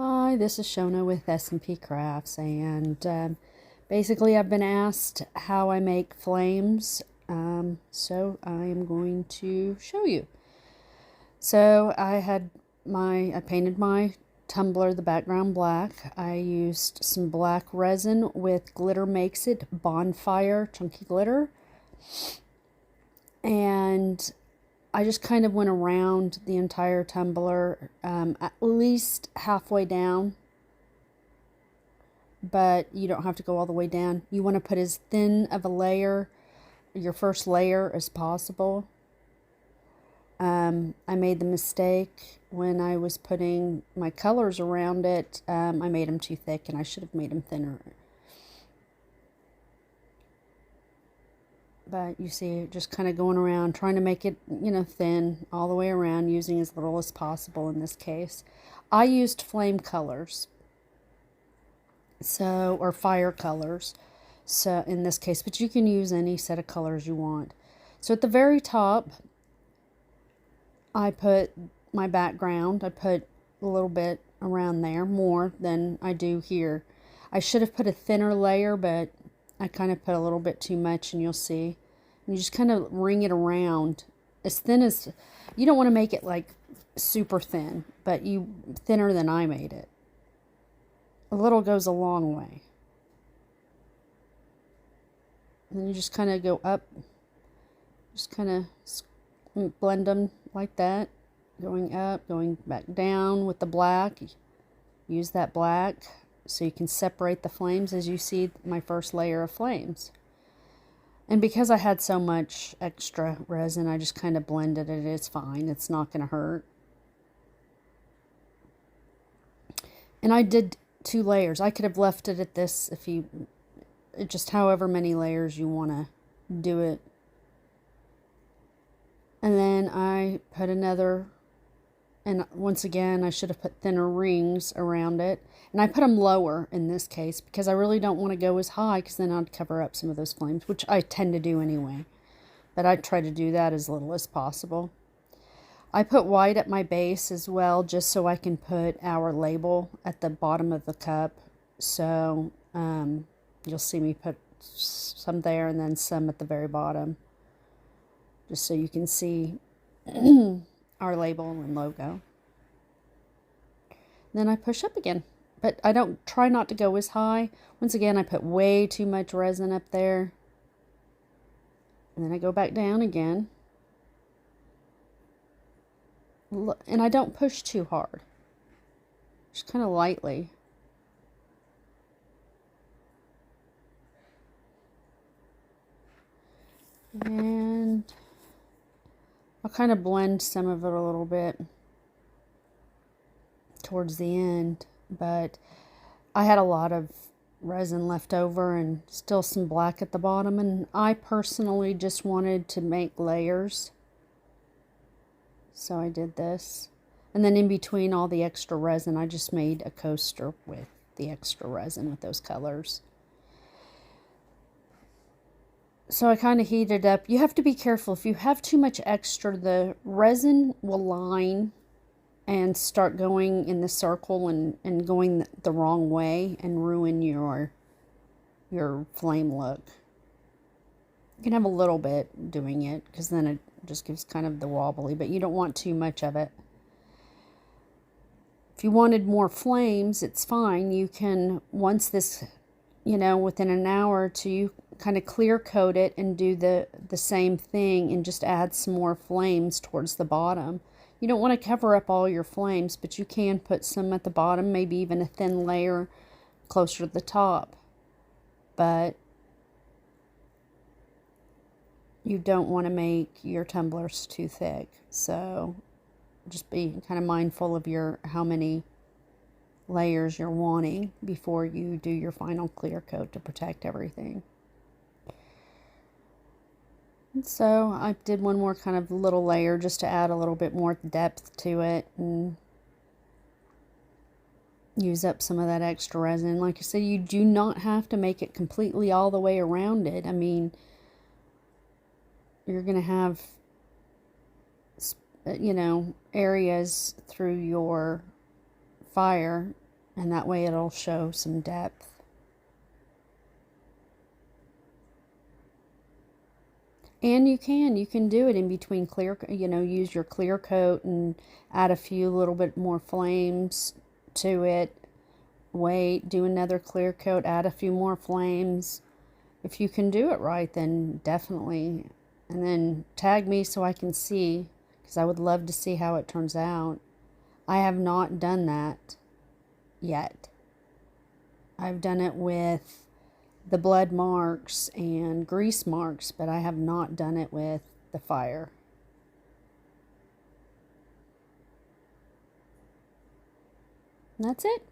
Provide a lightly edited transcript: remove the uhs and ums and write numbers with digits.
Hi, this is Shona with S&P Crafts, and basically I've been asked how I make flames, so I am going to show you. So I painted my tumbler the background black. I used some black resin with Glitter Makes It Bonfire Chunky Glitter, and I just kind of went around the entire tumbler, at least halfway down, but you don't have to go all the way down. You want to put as thin of a layer, your first layer, as possible. I made the mistake when I was putting my colors around it. I made them too thick, and I should have made them thinner. But you see, just kind of going around, trying to make it, thin all the way around, using as little as possible in this case. I used flame colors, or fire colors, so in this case, but you can use any set of colors you want. So at the very top, I put my background. I put a little bit around there, more than I do here. I should have put a thinner layer, but I kind of put a little bit too much, and you'll see. And you just kind of ring it around as thin as, you don't want to make it like super thin, but thinner than I made it. A little goes a long way. And then you just kind of go up, just kind of blend them like that, going up, going back down with the black. Use that black so you can separate the flames, as you see my first layer of flames. And because I had so much extra resin, I just kind of blended it. It's fine. It's not going to hurt. And I did 2 layers. I could have left it at this just however many layers you want to do it. And then I put another, and once again, I should have put thinner rings around it. And I put them lower in this case because I really don't want to go as high, because then I'd cover up some of those flames, which I tend to do anyway. But I try to do that as little as possible. I put white at my base as well, just so I can put our label at the bottom of the cup. So you'll see me put some there and then some at the very bottom, just so you can see our label and logo. Then I push up again, but I don't try not to go as high. Once again, I put way too much resin up there. And then I go back down again. And I don't push too hard. Just kind of lightly. And I'll kind of blend some of it a little bit towards the end, but I had a lot of resin left over and still some black at the bottom, and I personally just wanted to make layers, so I did this. And then in between all the extra resin, I just made a coaster with the extra resin with those colors. So I kind of heated up. You have to be careful. If you have too much extra, the resin will line and start going in the circle and going the wrong way and ruin your flame look. You can have a little bit doing it, because then it just gives kind of the wobbly, but you don't want too much of it. If you wanted more flames, it's fine. You can, once this, within an hour or two, you kind of clear coat it and do the same thing and just add some more flames towards the bottom. You don't want to cover up all your flames, but you can put some at the bottom, maybe even a thin layer closer to the top. But you don't want to make your tumblers too thick. So just be kind of mindful of how many layers you're wanting before you do your final clear coat to protect everything. And so I did one more kind of little layer just to add a little bit more depth to it and use up some of that extra resin. Like I said, you do not have to make it completely all the way around it. I mean, you're going to have, areas through your fire and that way it'll show some depth. And you can do it in between clear, use your clear coat and add a few little bit more flames to it. Wait, do another clear coat, add a few more flames. If you can do it right, then definitely. And then tag me so I can see, because I would love to see how it turns out. I have not done that yet. I've done it with the blood marks and grease marks, but I have not done it with the fire. And that's it.